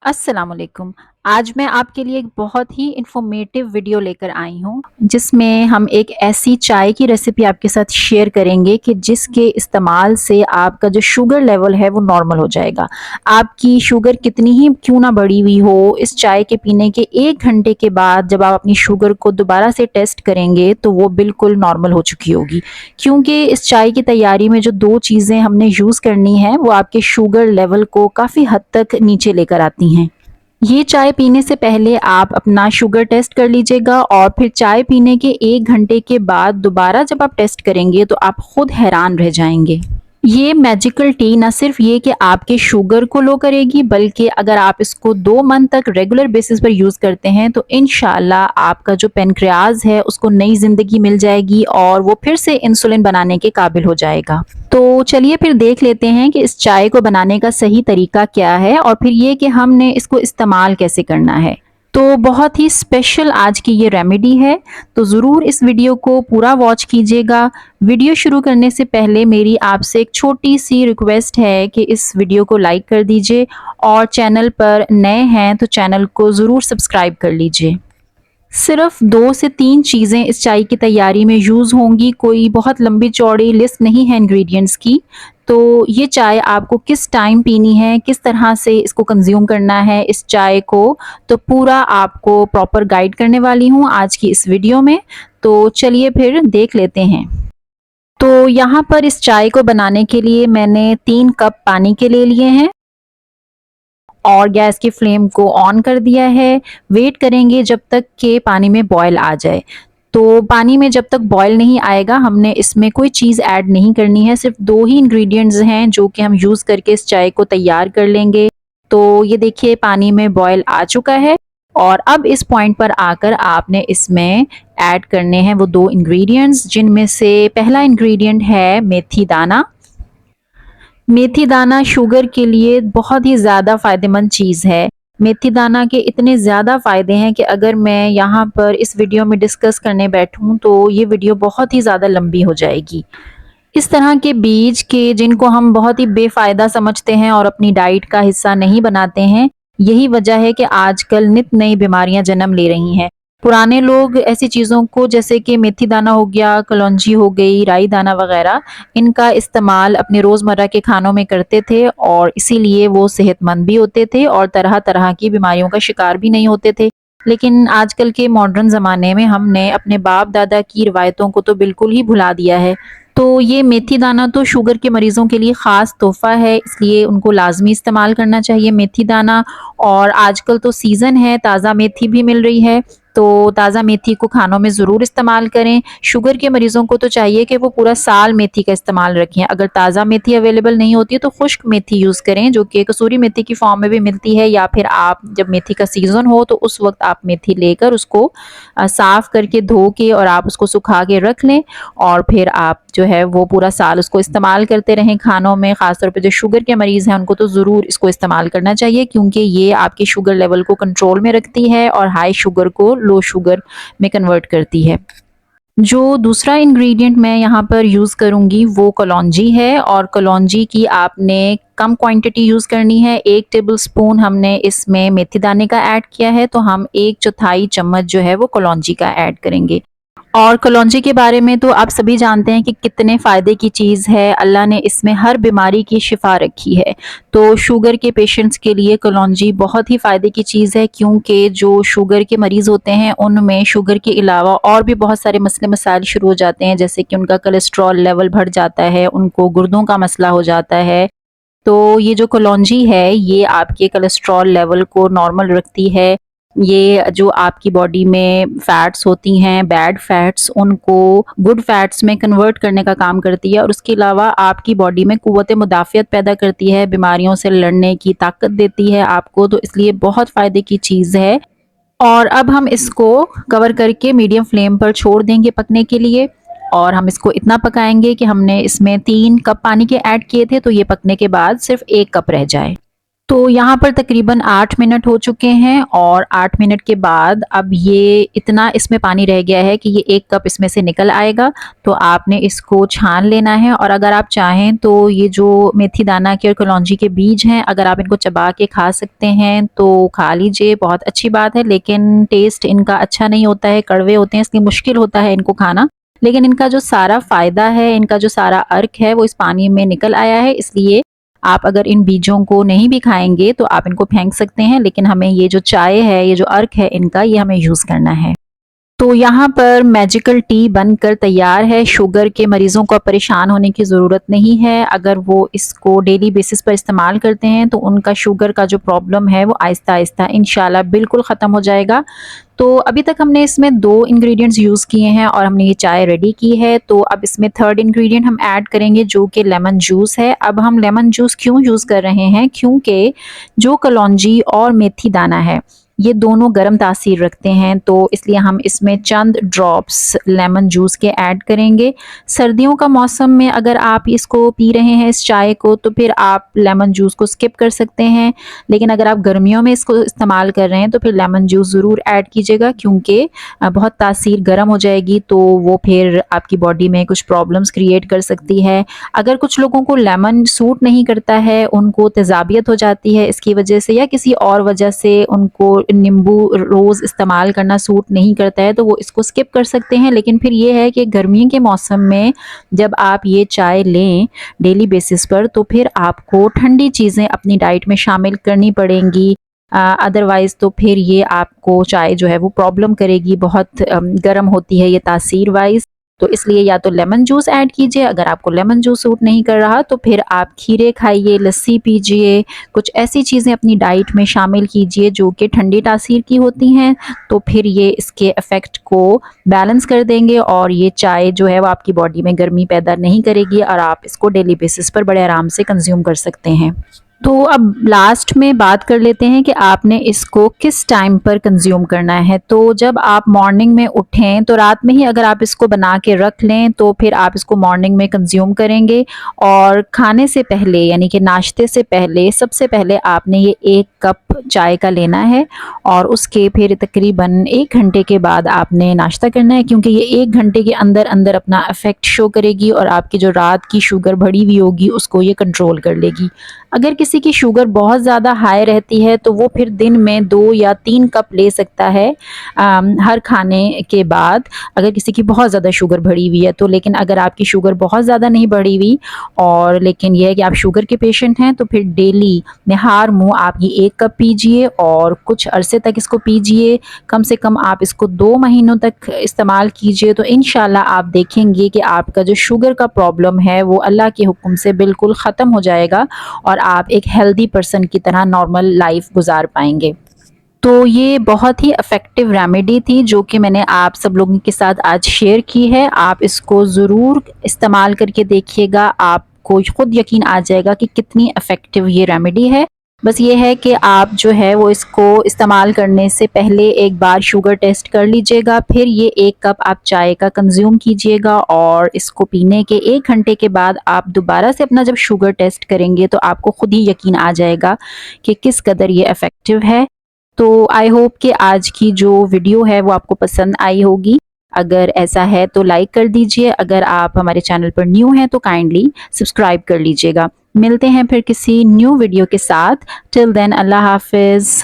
अस्सलामुअलैकुम। आज मैं आपके लिए एक बहुत ही इन्फॉर्मेटिव वीडियो लेकर आई हूँ, जिसमें हम एक ऐसी चाय की रेसिपी आपके साथ शेयर करेंगे कि जिसके इस्तेमाल से आपका जो शुगर लेवल है वो नॉर्मल हो जाएगा। आपकी शुगर कितनी ही क्यों ना बढ़ी हुई हो, इस चाय के पीने के 1 घंटे के बाद जब आप अपनी शुगर को दोबारा से टेस्ट करेंगे तो वो बिल्कुल नॉर्मल हो चुकी होगी। क्योंकि इस चाय की तैयारी में जो 2 चीज़ें हमने यूज़ करनी है वो आपके शुगर लेवल को काफ़ी हद तक नीचे लेकर आती हैं। ये चाय पीने से पहले आप अपना शुगर टेस्ट कर लीजिएगा और फिर चाय पीने के 1 घंटे के बाद दोबारा जब आप टेस्ट करेंगे तो आप खुद हैरान रह जाएँगे। ये मैजिकल टी ना सिर्फ ये कि आपके शुगर को लो करेगी, बल्कि अगर आप इसको 2 मंथ तक रेगुलर बेसिस पर यूज़ करते हैं तो इंशाल्लाह आपका जो पैनक्रियाज़ है उसको नई ज़िंदगी मिल जाएगी और वो फिर से इंसुलिन बनाने के काबिल हो जाएगा। तो चलिए फिर देख लेते हैं कि इस चाय को बनाने का सही तरीका क्या है और फिर ये कि हमने इसको इस्तेमाल कैसे करना है। तो बहुत ही स्पेशल आज की ये रेमेडी है, तो ज़रूर इस वीडियो को पूरा वॉच कीजिएगा। वीडियो शुरू करने से पहले मेरी आपसे एक छोटी-सी रिक्वेस्ट है कि इस वीडियो को लाइक कर दीजिए और चैनल पर नए हैं तो चैनल को ज़रूर सब्सक्राइब कर लीजिए। सिर्फ 2 से 3 चीज़ें इस चाय की तैयारी में यूज़ होंगी, कोई बहुत लंबी-चौड़ी लिस्ट नहीं है इंग्रीडिएंट्स की। तो ये चाय आपको किस टाइम पीनी है, किस तरह से इसको कंज़्यूम करना है इस चाय को, तो पूरा आपको प्रॉपर गाइड करने वाली हूँ आज की इस वीडियो में। तो चलिए फिर देख लेते हैं। तो यहाँ पर इस चाय को बनाने के लिए मैंने 3 कप पानी के ले लिए हैं और गैस की फ्लेम को ऑन कर दिया है। वेट करेंगे जब तक कि पानी में बॉयल आ जाए। तो पानी में जब तक बॉयल नहीं आएगा हमने इसमें कोई चीज़ ऐड नहीं करनी है, सिर्फ 2 ही इंग्रेडिएंट्स हैं जो कि हम यूज़ करके इस चाय को तैयार कर लेंगे। तो ये देखिए पानी में बॉयल आ चुका है और अब इस पॉइंट पर आकर आपने इसमें ऐड करने हैं वो 2 इंग्रेडिएंट्स, जिनमें से पहला इंग्रेडिएंट है मेथी दाना। मेथी दाना शुगर के लिए बहुत ही ज़्यादा फ़ायदेमंद चीज़ है। मेथी दाना के इतने ज़्यादा फ़ायदे हैं कि अगर मैं यहाँ पर इस वीडियो में डिस्कस करने बैठूँ तो ये वीडियो बहुत ही ज़्यादा लंबी हो जाएगी। इस तरह के बीज के जिनको हम बहुत ही बेफ़ायदा समझते हैं और अपनी डाइट का हिस्सा नहीं बनाते हैं, यही वजह है कि आजकल नित नई बीमारियां जन्म ले रही हैं। पुराने लोग ऐसी चीज़ों को जैसे कि मेथी दाना हो गया, कलौंजी हो गई, राई दाना वगैरह, इनका इस्तेमाल अपने रोज़मर्रा के खानों में करते थे और इसीलिए वो सेहतमंद भी होते थे और तरह-तरह की बीमारियों का शिकार भी नहीं होते थे। लेकिन आजकल के मॉडर्न ज़माने में हमने अपने बाप-दादा की रिवायतों को तो बिल्कुल ही भुला दिया है। तो ये मेथी दाना तो शुगर के मरीज़ों के लिए ख़ास तोहफ़ा है, इसलिए उनको लाज़मी इस्तेमाल करना चाहिए मेथी दाना। और आजकल तो सीज़न है, ताज़ा मेथी भी मिल रही है, तो ताज़ा मेथी को खानों में ज़रूर इस्तेमाल करें। शुगर के मरीज़ों को तो चाहिए कि वो पूरा साल मेथी का इस्तेमाल रखें। अगर ताज़ा मेथी अवेलेबल नहीं होती है तो खुश्क मेथी यूज़ करें, जो कि कसूरी मेथी की फ़ॉर्म में भी मिलती है, या फिर आप जब मेथी का सीज़न हो तो उस वक़्त आप मेथी लेकर उसको साफ़ करके धो के और आप उसको सुखा के रख लें और फिर आप जो है वो पूरा साल उसको इस्तेमाल करते रहें खानों में। ख़ास तौर पे जो शुगर के मरीज़ हैं उनको तो ज़रूर इसको इस्तेमाल करना चाहिए, क्योंकि ये आपके शुगर लेवल को कंट्रोल में रखती है और हाई शुगर को लो शुगर में कन्वर्ट करती है। जो दूसरा इंग्रेडिएंट मैं यहाँ पर यूज़ करूँगी वो कलौंजी है और कलौंजी की आपने कम क्वांटिटी यूज़ करनी है। 1 टेबलस्पून हमने इसमें मेथी दाने का ऐड किया है, तो हम 1/4 चम्मच जो है वो कलौंजी का ऐड करेंगे। और कलौंजी के बारे में तो आप सभी जानते हैं कि कितने फ़ायदे की चीज़ है, अल्लाह ने इसमें हर बीमारी की शिफ़ा रखी है। तो शुगर के पेशेंट्स के लिए कलौंजी बहुत ही फ़ायदे की चीज़ है, क्योंकि जो शुगर के मरीज़ होते हैं उनमें शुगर के अलावा और भी बहुत सारे मसले मसाइल शुरू हो जाते हैं, जैसे कि उनका कोलेस्ट्रॉल लेवल बढ़ जाता है, उनको गुर्दों का मसला हो जाता है। तो ये जो कलौंजी है ये आपके कोलेस्ट्रॉल लेवल को नॉर्मल रखती है। ये जो आपकी बॉडी में फैट्स होती हैं, बैड फैट्स, उनको गुड फैट्स में कन्वर्ट करने का काम करती है और उसके अलावा आपकी बॉडी में क़ुव्वत मुदाफ़ियत पैदा करती है, बीमारियों से लड़ने की ताकत देती है आपको, तो इसलिए बहुत फ़ायदे की चीज़ है। और अब हम इसको कवर करके मीडियम फ्लेम पर छोड़ देंगे पकने के लिए और हम इसको इतना पकाएंगे कि हमने इसमें 3 कप पानी के ऐड किए थे, तो ये पकने के बाद सिर्फ 1 कप रह जाए। तो यहाँ पर तकरीबन 8 मिनट हो चुके हैं और 8 मिनट के बाद अब ये इतना इसमें पानी रह गया है कि ये 1 कप इसमें से निकल आएगा। तो आपने इसको छान लेना है और अगर आप चाहें तो ये जो मेथी दाना के और कलौंजी के बीज हैं, अगर आप इनको चबा के खा सकते हैं तो खा लीजिए, बहुत अच्छी बात है। लेकिन टेस्ट इनका अच्छा नहीं होता है, कड़वे होते हैं, इसलिए मुश्किल होता है इनको खाना। लेकिन इनका जो सारा फ़ायदा है, इनका जो सारा अर्क है वो इस पानी में निकल आया है, इसलिए आप अगर इन बीजों को नहीं भी खाएंगे तो आप इनको फेंक सकते हैं, लेकिन हमें ये जो चाय है, ये जो अर्क है इनका, ये हमें यूज़ करना है। तो यहाँ पर मैजिकल टी बनकर तैयार है। शुगर के मरीज़ों को परेशान होने की ज़रूरत नहीं है। अगर वो इसको डेली बेसिस पर इस्तेमाल करते हैं तो उनका शुगर का जो प्रॉब्लम है वो आहिस्ता-आहिस्ता इंशाल्लाह बिल्कुल ख़त्म हो जाएगा। तो अभी तक हमने इसमें 2 इंग्रेडिएंट्स यूज़ किए हैं और हमने ये चाय रेडी की है। तो अब इसमें थर्ड इंग्रेडिएंट हम ऐड करेंगे जो कि लेमन जूस है। अब हम लेमन जूस क्यों यूज़ कर रहे हैं? क्योंकि जो कलौंजी और मेथी दाना है, ये दोनों गर्म तासीर रखते हैं, तो इसलिए हम इसमें चंद ड्रॉप्स लेमन जूस के ऐड करेंगे। सर्दियों का मौसम में अगर आप इसको पी रहे हैं इस चाय को, तो फिर आप लेमन जूस को स्किप कर सकते हैं। लेकिन अगर आप गर्मियों में इसको इस्तेमाल कर रहे हैं तो फिर लेमन जूस ज़रूर ऐड कीजिएगा, क्योंकि बहुत तासीर गर्म हो जाएगी तो वो फिर आपकी बॉडी में कुछ प्रॉब्लम्स क्रिएट कर सकती है। अगर कुछ लोगों को लेमन सूट नहीं करता है, उनको तेज़ाबियत हो जाती है इसकी वजह से, या किसी और वजह से उनको नींबू रोज़ इस्तेमाल करना सूट नहीं करता है, तो वो इसको स्किप कर सकते हैं। लेकिन फिर ये है कि गर्मियों के मौसम में जब आप ये चाय लें डेली बेसिस पर, तो फिर आपको ठंडी चीज़ें अपनी डाइट में शामिल करनी पड़ेंगी। अदरवाइज़ तो फिर ये आपको चाय जो है वो प्रॉब्लम करेगी, बहुत गर्म होती है ये तासीर वाइज़। तो इसलिए या तो लेमन जूस ऐड कीजिए, अगर आपको लेमन जूस सूट नहीं कर रहा तो फिर आप खीरे खाइए, लस्सी पीजिए, कुछ ऐसी चीज़ें अपनी डाइट में शामिल कीजिए जो कि ठंडी तासीर की होती हैं। तो फिर ये इसके इफ़ेक्ट को बैलेंस कर देंगे और ये चाय जो है वो आपकी बॉडी में गर्मी पैदा नहीं करेगी और आप इसको डेली बेसिस पर बड़े आराम से कंज्यूम कर सकते हैं। तो अब लास्ट में बात कर लेते हैं कि आपने इसको किस टाइम पर कंज्यूम करना है। तो जब आप मॉर्निंग में उठें तो रात में ही अगर आप इसको बना के रख लें तो फिर आप इसको मॉर्निंग में कंज्यूम करेंगे। और खाने से पहले यानी कि नाश्ते से पहले सबसे पहले आपने ये 1 कप चाय का लेना है और उसके फिर तकरीबन 1 घंटे के बाद आपने नाश्ता करना है, क्योंकि ये 1 घंटे के अंदर अंदर अपना इफ़ेक्ट शो करेगी और आपकी जो रात की शुगर बढ़ी हुई होगी उसको ये कंट्रोल कर लेगी। अगर किसी की शुगर बहुत ज़्यादा हाई रहती है तो वो फिर दिन में 2 या 3 कप ले सकता है हर खाने के बाद, अगर किसी की बहुत ज़्यादा शुगर बढ़ी हुई है तो। लेकिन अगर आपकी शुगर बहुत ज़्यादा नहीं बढ़ी हुई और लेकिन यह है कि आप शुगर के पेशेंट हैं, तो फिर डेली निहार मुँह आप ये 1 कप पीजिए और कुछ अरसे तक इसको पीजिए। कम से कम आप इसको 2 महीनों तक इस्तेमाल कीजिए, तो इंशाल्लाह आप देखेंगे कि आपका जो शुगर का प्रॉब्लम है वो अल्लाह के हुक्म से बिल्कुल ख़त्म हो जाएगा और आप एक हेल्दी पर्सन की तरह नॉर्मल लाइफ गुजार पाएंगे। तो ये बहुत ही इफ़ेक्टिव रेमेडी थी जो कि मैंने आप सब लोगों के साथ आज शेयर की है। आप इसको ज़रूर इस्तेमाल करके देखिएगा, आपको खुद यकीन आ जाएगा कि कितनी इफ़ेक्टिव ये रेमेडी है। बस ये है कि आप जो है वो इसको इस्तेमाल करने से पहले एक बार शुगर टेस्ट कर लीजिएगा, फिर ये 1 कप आप चाय का कंज्यूम कीजिएगा और इसको पीने के 1 घंटे के बाद आप दोबारा से अपना जब शुगर टेस्ट करेंगे तो आपको खुद ही यकीन आ जाएगा कि किस कदर ये इफ़ेक्टिव है। तो आई होप कि आज की जो वीडियो है वो आपको पसंद आई होगी। अगर ऐसा है तो लाइक कर दीजिए, अगर आप हमारे चैनल पर न्यू हैं तो काइंडली सब्सक्राइब कर लीजिएगा। मिलते हैं फिर किसी न्यू वीडियो के साथ। टिल देन अल्लाह हाफ़िज़।